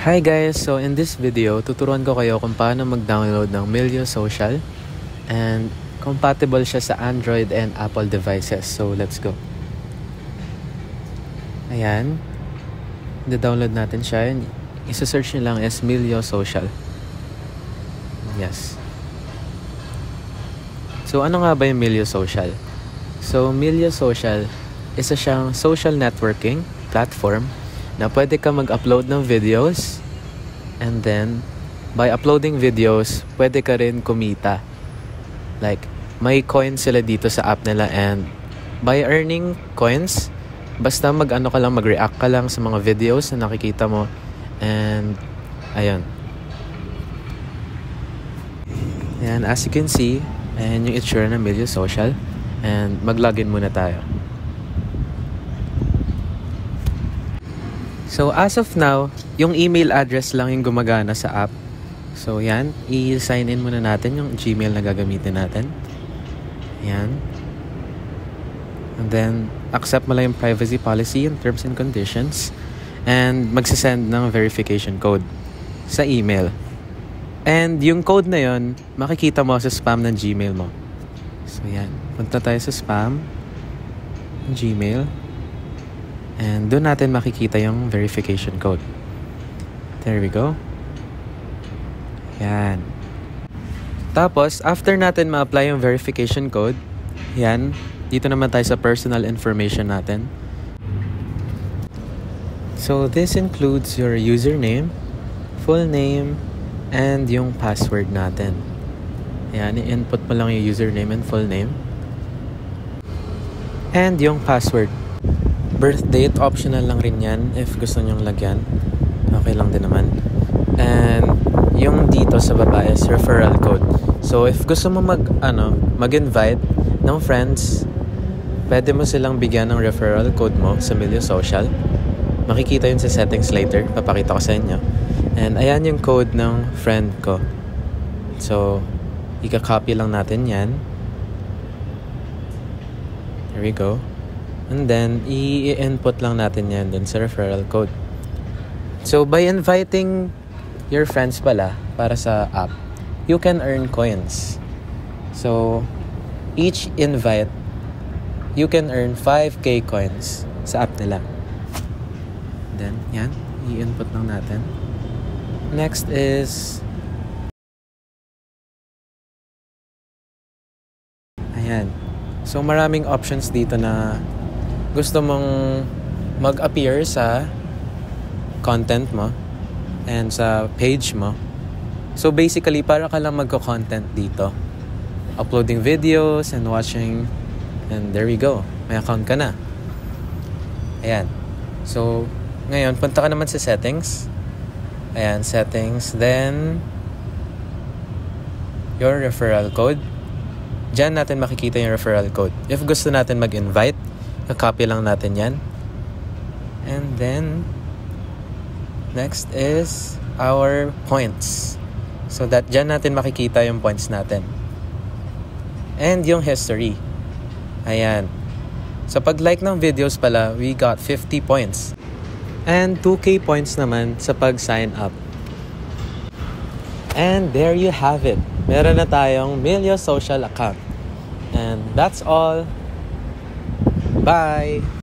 Hi guys! So in this video, tuturuan ko kayo kung paano mag-download ng Melio Social and compatible siya sa Android and Apple devices. So let's go. Ayan. I-download natin siya. Isa-search nyo lang as Melio Social. Yes. So ano nga ba yung Melio Social? So Melio Social, isa siyang social networking platform na pwede ka mag-upload ng videos, and then by uploading videos pwede ka rin kumita. Like may coins sila dito sa app nila, and by earning coins, basta mag-ano ka lang, mag-react ka lang sa mga videos na nakikita mo, and ayun. And as you can see, ayan yung itsura ng Melio Social, and mag-login muna tayo. So as of now, yung email address lang yung gumagana sa app. So yan, i-sign in muna natin yung Gmail na gagamitin natin. Yan. And then, accept mo lang yung privacy policy and terms and conditions. And magsisend ng verification code sa email. And yung code na yon, makikita mo sa spam ng Gmail mo. So yan, punta tayo sa spam ng Gmail. And doon natin makikita yung verification code. There we go. Yan. Tapos, after natin ma-apply yung verification code, yan, dito naman tayo sa personal information natin. So, this includes your username, full name, and yung password natin. Yan, i-input mo lang yung username and full name. And yung password. Birth date, optional lang rin yan if gusto nyong lagyan. Okay lang din naman. And yung dito sa baba is referral code. So if gusto mo mag-invite ng friends, pwede mo silang bigyan ng referral code mo sa Melio Social. Makikita yun sa settings later. Papakita ko sa inyo. And ayan yung code ng friend ko. So ika-copy lang natin yan. There we go. And then, i-input lang natin yan dun sa referral code. So, by inviting your friends pala para sa app, you can earn coins. So, each invite, you can earn 5k coins sa app nila. Then, yan. I-input lang natin. Next is... Ayan. So, maraming options dito na gusto mong mag-appear sa content mo and sa page mo. So basically, para ka lang magko-content dito. Uploading videos and watching, and there we go. May account ka na. Ayan. So, ngayon, punta ka naman sa settings. Ayan, settings. Then, your referral code. Diyan natin makikita yung referral code. If gusto natin mag-invite, copy lang natin yan. And then, next is our points. So that dyan natin makikita yung points natin. And yung history. Ayan. So pag-like ng videos pala, we got 50 points. And 2k points naman sa pag-sign up. And there you have it. Meron na tayong Melio Social account. And that's all. Bye!